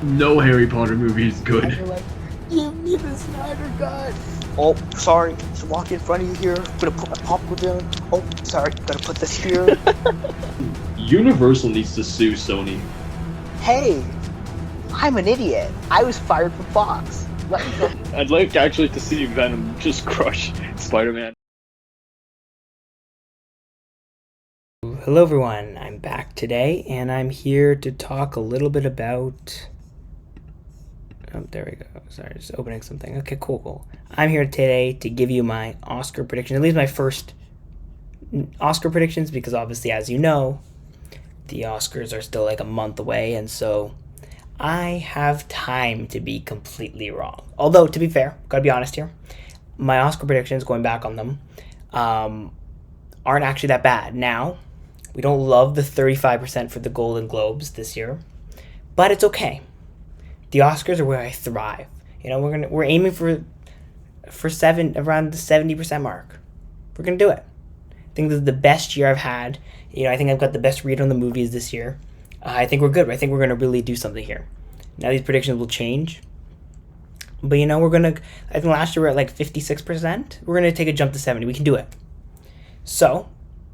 No Harry Potter movie is And good. you're like, give me the Snyder Cut. Oh, sorry, just walk in front of you here. Gonna put my popcorn down. Oh, sorry, gotta put this here. Universal needs to sue Sony. Hey, I'm an idiot. I was fired from Fox. Let me go. I'd like actually to see Venom just crush Spider-Man. Hello everyone, I'm back today and I'm here to talk a little bit about... Oh, there we go. Sorry, just opening something. Okay, cool. I'm here today to give you my Oscar predictions, at least my first Oscar predictions, because obviously, as you know, the Oscars are still like a month away, and so I have time to be completely wrong. Although, to be fair, gotta be honest here, my Oscar predictions, going back on them, aren't actually that bad. Now, we don't love the 35% for the Golden Globes this year, but it's okay. The Oscars are where I thrive. You know, we're aiming for around the 70% mark. We're gonna do it. I think this is the best year I've had. You know, I think I've got the best read on the movies this year. I think we're good. I think we're gonna really do something here. Now these predictions will change, but you know, I think last year we were at like 56%. We're gonna take a jump to 70. We can do it. So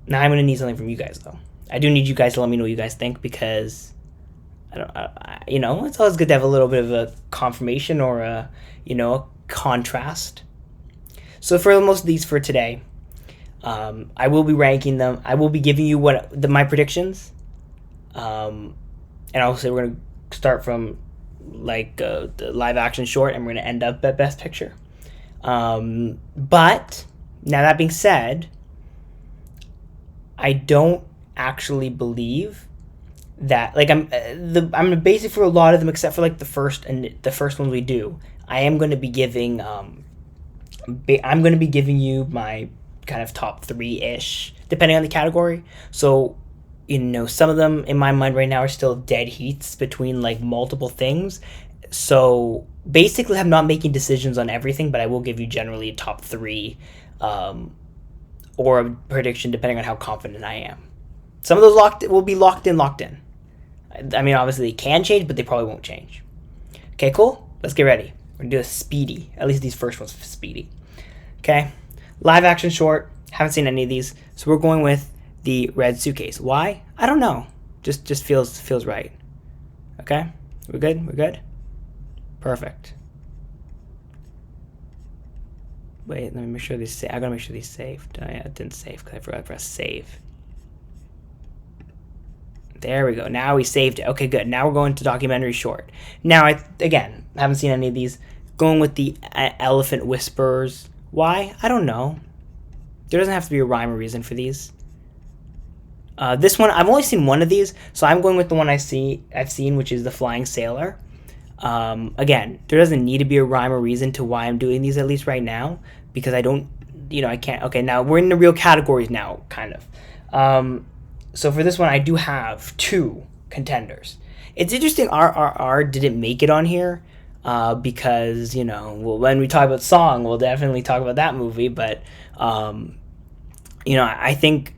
now I'm gonna need something from you guys, though. I do need you guys to let me know what you guys think, because you know, it's always good to have a little bit of a confirmation or a contrast. So for most of these for today, I will be ranking them. I will be giving you my predictions, and obviously we're gonna start from like the live action short, and we're gonna end up at Best Picture. But now that being said, I don't actually believe that, like, I'm basic for a lot of them except for like the first ones we do. I am going to be giving you my kind of top 3-ish depending on the category. So, you know, some of them in my mind right now are still dead heats between like multiple things. So basically I'm not making decisions on everything, but I will give you generally a top 3 or a prediction depending on how confident I am. Some of those will be locked in. I mean, obviously they can change, but they probably won't change. Okay, cool? Let's get ready. We're going to do a speedy. At least these first ones speedy. Okay? Live action short. Haven't seen any of these. So we're going with the Red Suitcase. Why? I don't know. Just feels right. Okay? We're good? Perfect. Wait, let me make sure these I gotta make sure these saved. Oh, yeah, it didn't save because I forgot to press save. There we go. Now we saved it. Okay, good. Now we're going to documentary short. Now, I haven't seen any of these. Going with the Elephant Whisperers. Why? I don't know. There doesn't have to be a rhyme or reason for these. This one, I've only seen one of these, so I'm going with the one I've seen, which is the Flying Sailor. Again, there doesn't need to be a rhyme or reason to why I'm doing these, at least right now, because I can't. Okay, now we're in the real categories now, kind of. So for this one, I do have 2 contenders. It's interesting RRR didn't make it on here because, you know, when we talk about song, we'll definitely talk about that movie. But, you know, I think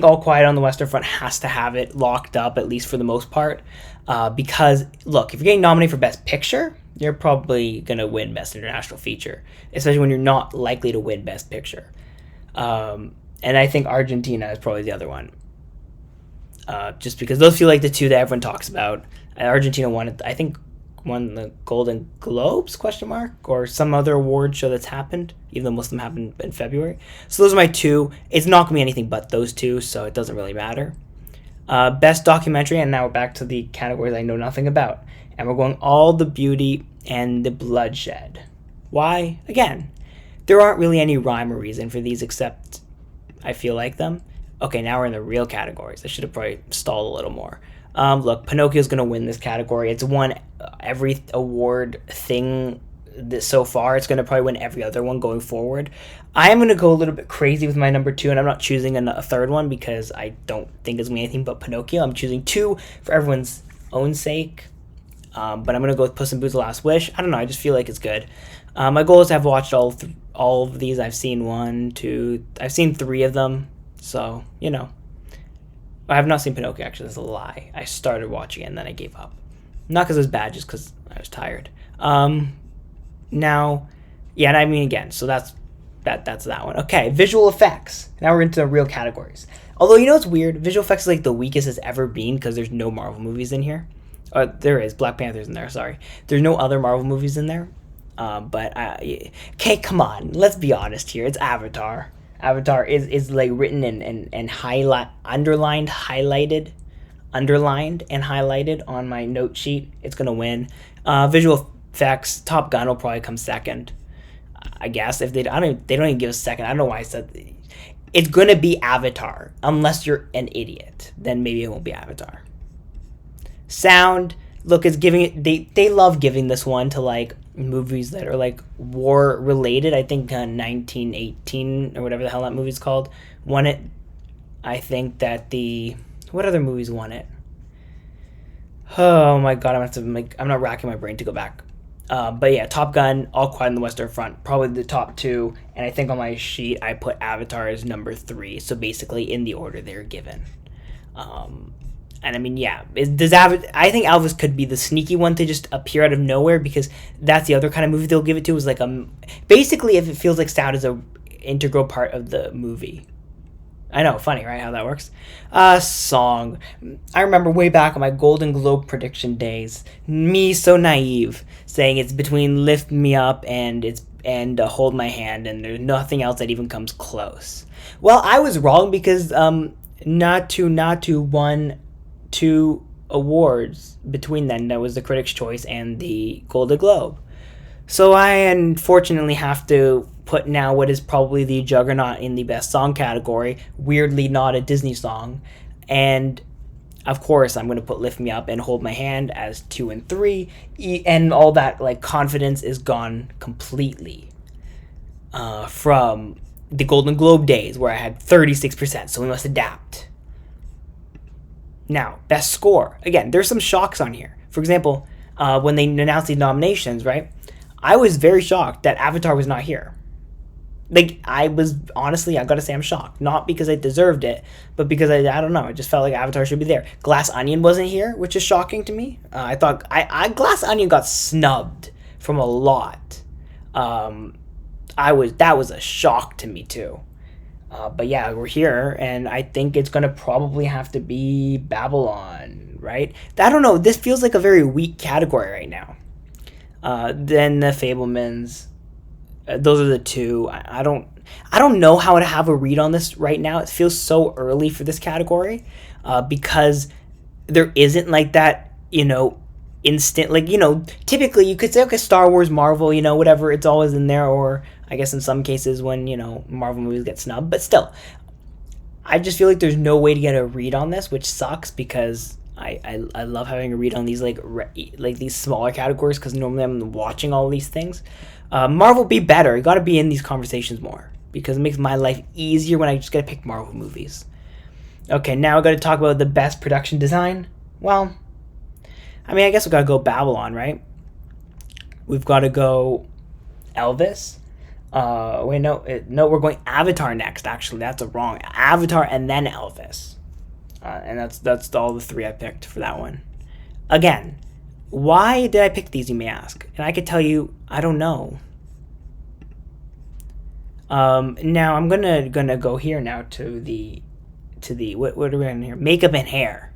All Quiet on the Western Front has to have it locked up, at least for the most part. Because, look, if you're getting nominated for Best Picture, you're probably going to win Best International Feature, especially when you're not likely to win Best Picture. And I think Argentina is probably the other one. Just because those feel like the 2 that everyone talks about. Argentina won the Golden Globes, or some other award show that's happened, even though most of them happened in February. So those are my 2. It's not going to be anything but those 2, so it doesn't really matter. Best documentary, and now we're back to the categories I know nothing about. And we're going All the Beauty and the Bloodshed. Why? Again, there aren't really any rhyme or reason for these except I feel like them. Okay, now we're in the real categories. I should have probably stalled a little more. Look, Pinocchio's going to win this category. It's won every award thing so far. It's going to probably win every other one going forward. I am going to go a little bit crazy with my number 2, and I'm not choosing a third one because I don't think it's going to be anything but Pinocchio. I'm choosing 2 for everyone's own sake. But I'm going to go with Puss in Boots: The Last Wish. I don't know. I just feel like it's good. My goal is to have watched all of these. I've seen 3 of them. So, you know. I have not seen Pinocchio, actually. That's a lie. I started watching it and then I gave up. Not because it was bad, just because I was tired. Now, yeah, and I mean again, so that's that one. Okay, visual effects. Now we're into the real categories. Although, you know what's weird? Visual effects is like the weakest it's ever been because there's no Marvel movies in here. There is. Black Panther's in there, sorry. There's no other Marvel movies in there. Okay, come on. Let's be honest here. It's Avatar. Avatar is like written and underlined and highlighted on my note sheet. It's gonna win. Visual effects, Top Gun will probably come second. I guess if they don't even give a second. I don't know why I said it's gonna be Avatar unless you're an idiot. Then maybe it won't be Avatar. Sound, look, it's giving it. They love giving this one to like movies that are like war related. I think 1918 or whatever the hell that movie's called won it. I think that what other movies won it? Oh my god, I'm not racking my brain to go back. But yeah, Top Gun, All Quiet on the Western Front, probably the top two. And I think on my sheet I put Avatar as number 3. So basically in the order they're given. And I mean, yeah, I think Elvis could be the sneaky one to just appear out of nowhere because that's the other kind of movie they'll give it to is like basically if it feels like sound is a integral part of the movie. I know, funny, right? How that works. Song. I remember way back on my Golden Globe prediction days, me so naive, saying it's between Lift Me Up and Hold My Hand, and there's nothing else that even comes close. Well, I was wrong because Natu won 2 awards between then. That was the Critics' Choice and the Golden Globe. So I unfortunately have to put now what is probably the juggernaut in the best song category, weirdly not a Disney song. And of course I'm going to put Lift Me Up and Hold My Hand as 2 and 3, and all that like confidence is gone completely from the Golden Globe days where I had 36%, so we must adapt. Now, best score. Again, there's some shocks on here. For example, when they announced the nominations, right? I was very shocked that Avatar was not here. Like, I gotta say I'm shocked. Not because I deserved it, but because I don't know, I just felt like Avatar should be there. Glass Onion wasn't here, which is shocking to me. I thought Glass Onion got snubbed from a lot. That was a shock to me too. But yeah, we're here, and I think it's gonna probably have to be Babylon, right? I don't know. This feels like a very weak category right now. Then the Fabelmans. Those are the 2. I don't know how to have a read on this right now. It feels so early for this category because there isn't like that, instant, like, typically you could say, okay, Star Wars, Marvel, whatever, it's always in there, or I guess in some cases when, Marvel movies get snubbed, but still, I just feel like there's no way to get a read on this, which sucks because I love having a read on these like these smaller categories because normally I'm watching all these things. Marvel, be better. You got to be in these conversations more because it makes my life easier when I just got to pick Marvel movies. Okay, now I got to talk about the best production design. Well, I mean, I guess we got to go Babylon, right? We've got to go Elvis. No, we're going Avatar next. Actually, that's wrong. Avatar and then Elvis. And that's all the 3 I picked for that one. Again, why did I pick these, you may ask? And I could tell you, I don't know. Now I'm gonna go here now to the what are we in here? Makeup and hair.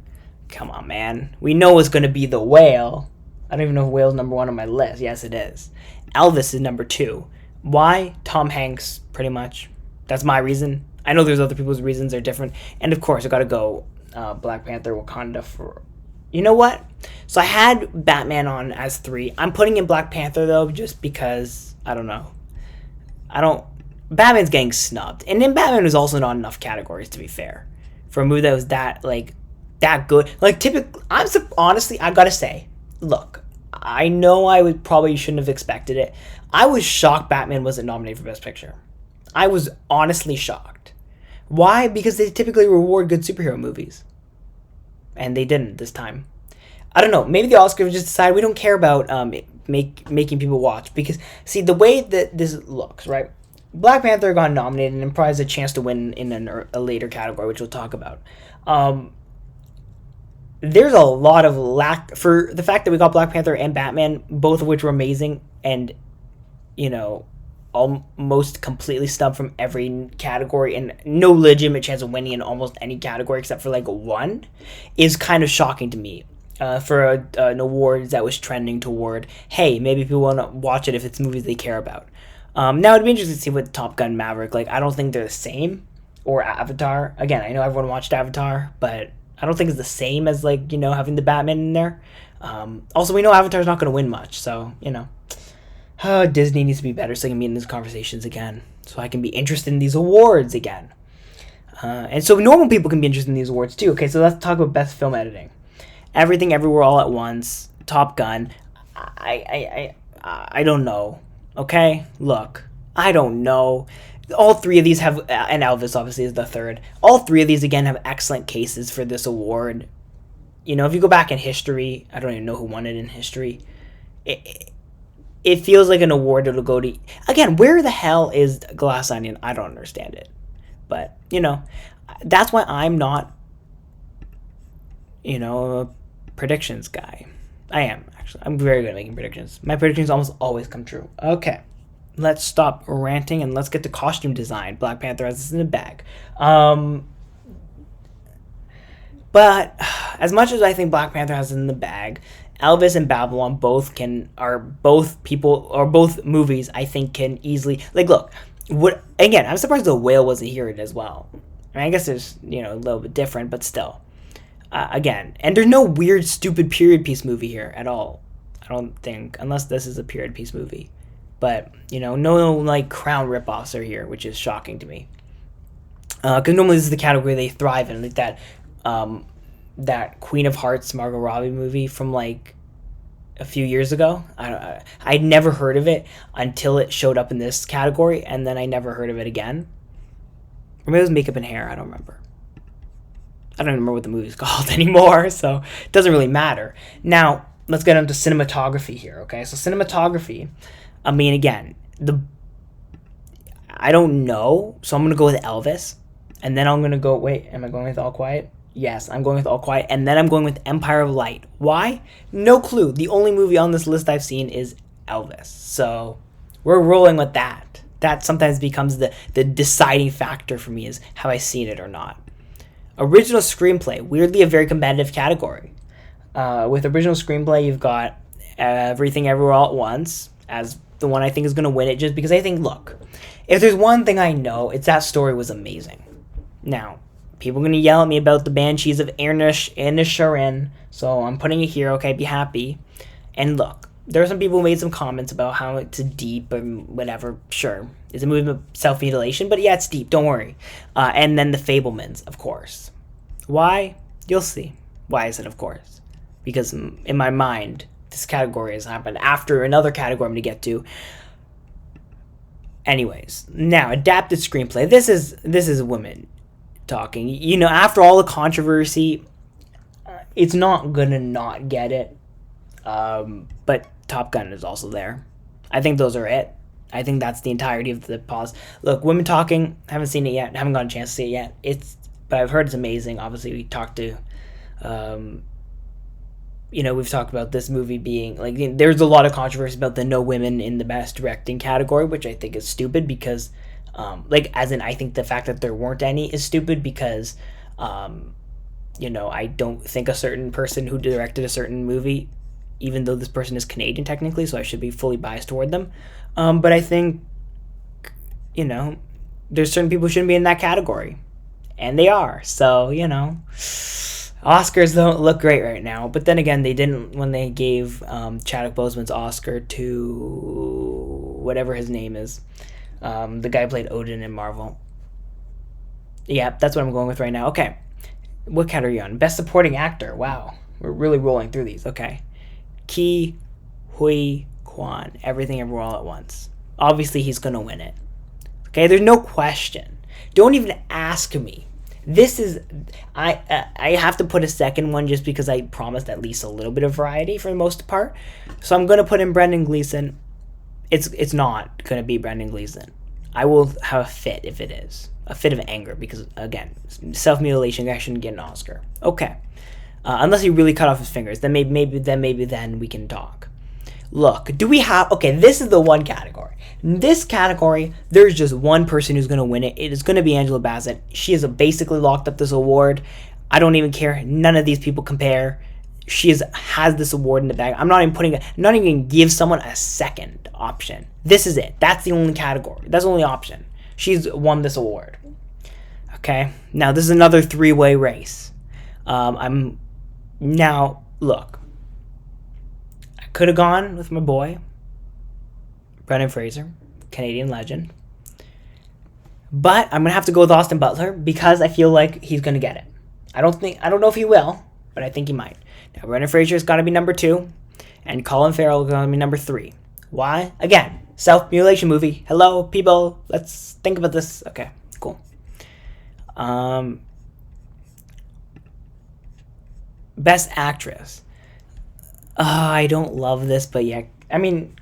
Come on, man. We know it's gonna be The Whale. I don't even know if Whale's number 1 on my list. Yes, it is. Elvis is number 2. Why? Tom Hanks, pretty much. That's my reason. I know there's other people's reasons, they're different. And of course, I gotta go Black Panther, Wakanda for... You know what? So I had Batman on as 3. I'm putting in Black Panther, though, just because, I don't know. Batman's getting snubbed. And then Batman was also not enough categories, to be fair. For a movie that was that good. Like, typically, honestly, I gotta say, look, I know I probably shouldn't have expected it. I was shocked Batman wasn't nominated for Best Picture. I was honestly shocked. Why? Because they typically reward good superhero movies. And they didn't this time. I don't know. Maybe the Oscars just decided we don't care about making people watch. Because, see, the way that this looks, right? Black Panther got nominated and probably has a chance to win in a later category, which we'll talk about. there's a lot of lack for the fact that we got Black Panther and Batman, both of which were amazing, and almost completely snubbed from every category and no legitimate chance of winning in almost any category except for like one, is kind of shocking to me. For an awards that was trending toward, hey, maybe people want to watch it if it's movies they care about. Now it'd be interesting to see what Top Gun Maverick, like, I don't think they're the same, or Avatar. Again, I know everyone watched Avatar, but I don't think it's the same as, like, having the Batman in there. Also, we know Avatar's not going to win much, so, Disney needs to be better so I can be in these conversations again, so I can be interested in these awards again. And so normal people can be interested in these awards too. Okay, so let's talk about Best Film Editing. Everything Everywhere All at Once, Top Gun. I don't know. Okay, look, I don't know. All three of these have, and Elvis obviously is the third. All three of these again have excellent cases for this award. If you go back in history, I don't even know who won it in history. It feels like an award that'll go to, again, where the hell is Glass Onion? I don't understand it, but that's why I'm not a predictions guy. I am, actually. I'm very good at making predictions. My predictions almost always come true. Okay, let's stop ranting and let's get to costume design. Black Panther has this in the bag. But as much as I think Black Panther has it in the bag, Elvis and Babylon both movies I think can easily, like, look, again, I'm surprised The Whale wasn't here as well. I guess it's, a little bit different, but still. Again, and there's no weird, stupid period piece movie here at all. I don't think, unless this is a period piece movie. But, no, like, Crown ripoffs are here, which is shocking to me. Because normally this is the category they thrive in, like that Queen of Hearts Margot Robbie movie from, like, a few years ago. I'd never heard of it until it showed up in this category, and then I never heard of it again. Or maybe it was Makeup and Hair, I don't remember. I don't remember what the movie's called anymore, so it doesn't really matter. Now, let's get into cinematography here, okay? So cinematography, I mean, again, I don't know, so I'm going to go with Elvis, and then I'm going to go, wait, am I going with All Quiet? Yes, I'm going with All Quiet, and then I'm going with Empire of Light. Why? No clue. The only movie on this list I've seen is Elvis, so we're rolling with that. That sometimes becomes the deciding factor for me, is have I seen it or not. Original screenplay, weirdly a very competitive category. With original screenplay, you've got Everything Everywhere All at Once as the one I think is going to win it, just because I think, look, if there's one thing I know, it's that story was amazing. Now, people are going to yell at me about the Banshees of Inisherin, so I'm putting it here, okay, be happy. And look, there are some people who made some comments about how it's deep and whatever. Sure, it's a movie of self-mutilation, but yeah, it's deep, don't worry. And then The Fabelmans, of course. Why? You'll see. Why is it of course? Because in my mind, this category has happened after another category I'm going to get to. Anyways, now, adapted screenplay. This is women talking. After all the controversy, it's not going to not get it. But Top Gun is also there. I think those are it. I think that's the entirety of the pause. Look, women talking, haven't seen it yet, haven't gotten a chance to see it yet. But I've heard it's amazing. Obviously, we talked to, we've talked about this movie being, like, there's a lot of controversy about the no women in the best directing category, which I think is stupid because, I think the fact that there weren't any is stupid because, I don't think a certain person who directed a certain movie, even though this person is Canadian technically, so I should be fully biased toward them. But I think, there's certain people who shouldn't be in that category. And they are. So, Oscars don't look great right now. But then again, they didn't when they gave Chadwick Boseman's Oscar to whatever his name is. The guy who played Odin in Marvel. Yeah, that's what I'm going with right now. Okay. What category are you on? Best Supporting Actor. Wow. We're really rolling through these. Okay. Ke Huy Quan. Everything Everywhere All at Once. Obviously, he's going to win it. Okay, there's no question. Don't even ask me. This is... I have to put a second one just because I promised at least a little bit of variety for the most part. So I'm going to put in Brendan Gleeson. It's not going to be Brendan Gleeson. I will have a fit if it is. A fit of anger because, again, self-mutilation, I shouldn't get an Oscar. Okay. Unless he really cut off his fingers, then maybe then we can talk. Look, do we have... Okay, this is the one category. In this category, there's just one person who's going to win it. It is going to be Angela Bassett. She has basically locked up this award. I don't even care. None of these people compare. She has this award in the bag. I'm not even going to give someone a second option. This is it. That's the only category. That's the only option. She's won this award. Okay? Now, this is another three-way race. Now, look. I could have gone with my boy, Brendan Fraser, Canadian legend. But I'm going to have to go with Austin Butler because I feel like he's going to get it. I don't know if he will, but I think he might. Now, Brendan Fraser's got to be number 2, and Colin Farrell is going to be number 3. Why? Again, self-mutilation movie. Hello, people. Let's think about this. Okay, cool. Best Actress. I don't love this, but yeah. I mean,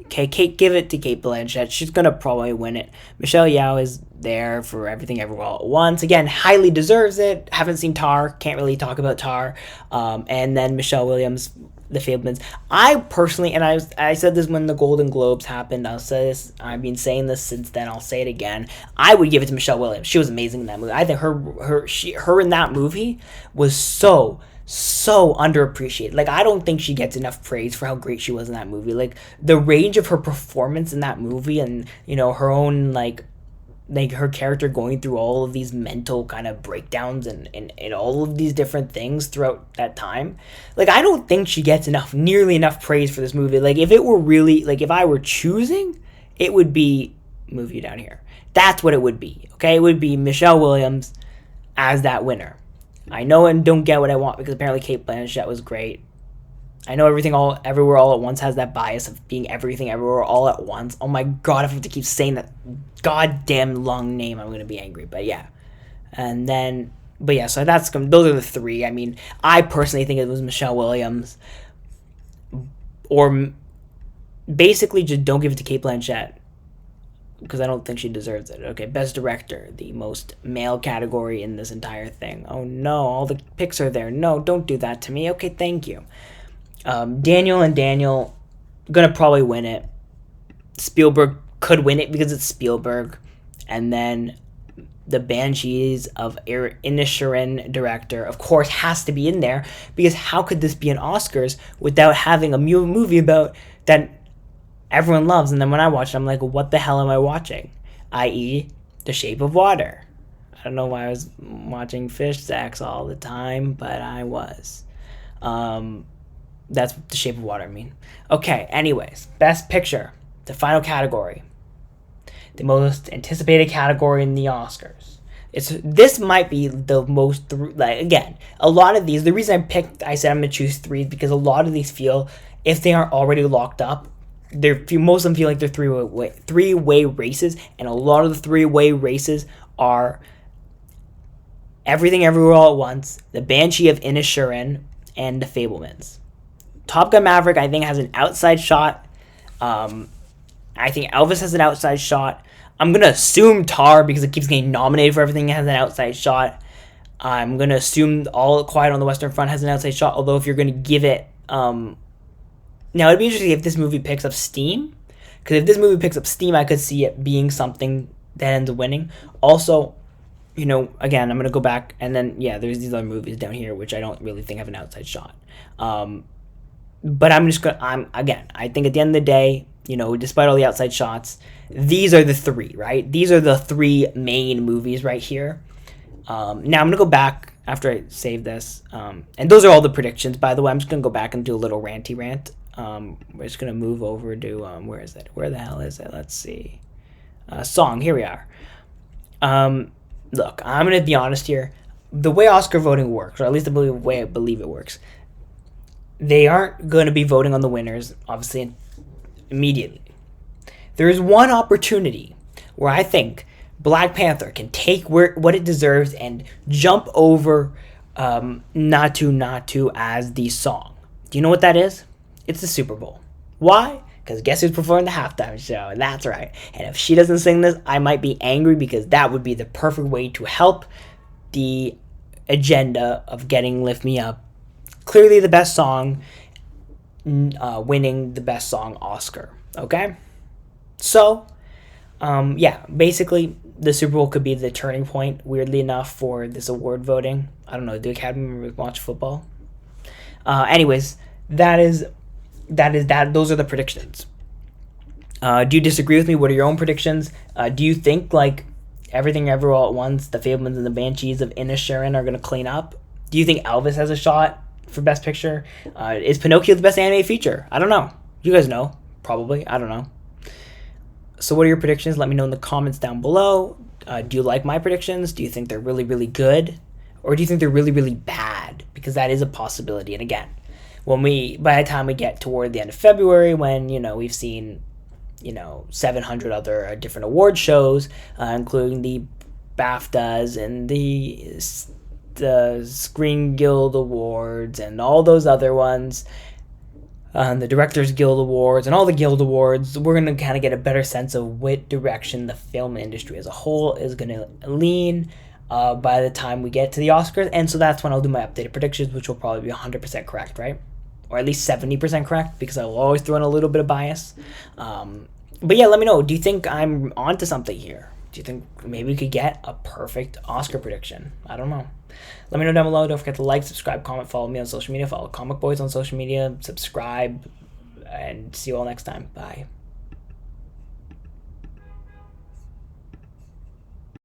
okay, give it to Cate Blanchett. She's going to probably win it. Michelle Yeoh is there for Everything Everywhere All at Once. Again, highly deserves it. Haven't seen Tar. Can't really talk about Tar. And then Michelle Williams, The Fabelmans. I personally, and I said this when the Golden Globes happened. I'll say this. I've been saying this since then. I'll say it again. I would give it to Michelle Williams. She was amazing in that movie. I think her in that movie was so underappreciated. Like, I don't think she gets enough praise for how great she was in that movie. Like, the range of her performance in that movie, and her own like her character going through all of these mental kind of breakdowns and all of these different things throughout that time. Like, I don't think she gets nearly enough praise for this movie. Like, if it were really, like, if I were choosing, it would be Move You Down Here. That's what it would be. Okay, it would be Michelle Williams as that winner. I know and don't get what I want because apparently Cate Blanchett was great. I know Everything Everywhere All at Once has that bias of being Everything Everywhere All at Once. Oh my god, if I have to keep saying that goddamn long name, I'm going to be angry. But yeah. And then, but yeah, so those are the 3. I mean, I personally think it was Michelle Williams. Or basically just don't give it to Cate Blanchett, because I don't think she deserves it. Okay, Best Director, the most male category in this entire thing. Oh no, all the picks are there. No, don't do that to me. Okay, thank you. Daniel, gonna probably win it. Spielberg could win it because it's Spielberg. And then the Banshees of Inisherin, director, of course, has to be in there, because how could this be an Oscars without having a movie about that everyone loves? And then when I watch it, I'm like, what the hell am I watching? I.e., The Shape of Water. I don't know why I was watching fish sex all the time, but I was. That's The Shape of Water, I mean. Okay, anyways. Best Picture. The final category. The most anticipated category in the Oscars. This might be the most... again, a lot of these... The reason I said I'm going to choose 3 is because a lot of these feel... If they aren't already locked up, most of them feel like they're three-way races, and a lot of the three-way races are Everything Everywhere All at Once, The Banshee of Inisherin, and The Fabelmans. Top Gun Maverick, I think, has an outside shot. I think Elvis has an outside shot. I'm going to assume Tar, because it keeps getting nominated for everything, has an outside shot. I'm going to assume All Quiet on the Western Front has an outside shot, although if you're going to give it... now, it'd be interesting if this movie picks up steam, because if this movie picks up steam, I could see it being something that ends up winning. Also, again, I'm going to go back, and then, yeah, there's these other movies down here, which I don't really think have an outside shot. But I think at the end of the day, despite all the outside shots, these are the 3, right? These are the 3 main movies right here. Now I'm going to go back after I save this. And those are all the predictions, by the way. I'm just going to go back and do a little ranty rant. We're just going to move over to, where is it? Where the hell is it? Let's see. Song, here we are. Look, I'm going to be honest here. The way Oscar voting works, or at least the way I believe it works, they aren't going to be voting on the winners, obviously, immediately. There is one opportunity where I think Black Panther can take what it deserves and jump over Natu as the song. Do you know what that is? It's the Super Bowl. Why? Because guess who's performing the halftime show? That's right. And if she doesn't sing this, I might be angry, because that would be the perfect way to help the agenda of getting Lift Me Up clearly the best song, winning the best song Oscar. Okay? So, basically, the Super Bowl could be the turning point, weirdly enough, for this award voting. I don't know, do Academy members watch football? Anyways, those are the predictions. Do you disagree with me? What are your own predictions? Do you think, like, Everything Everywhere All at Once, The Fabelmans and the Banshees of Inisherin are going to clean up? Do you think Elvis has a shot for Best Picture? Is Pinocchio the best animated feature? I don't know. You guys know. Probably. I don't know. So what are your predictions? Let me know in the comments down below. Do you like my predictions? Do you think they're really, really good? Or do you think they're really, really bad? Because that is a possibility. And again, by the time we get toward the end of February, when, we've seen, 700 other different award shows, including the BAFTAs and the Screen Guild Awards and all those other ones, the Directors Guild Awards and all the Guild Awards, we're going to kind of get a better sense of what direction the film industry as a whole is going to lean by the time we get to the Oscars. And so that's when I'll do my updated predictions, which will probably be 100% correct, right? Or at least 70% correct, because I will always throw in a little bit of bias. But yeah, let me know. Do you think I'm onto something here? Do you think maybe we could get a perfect Oscar prediction? I don't know. Let me know down below. Don't forget to like, subscribe, comment, follow me on social media. Follow Comic Boys on social media. Subscribe. And see you all next time. Bye.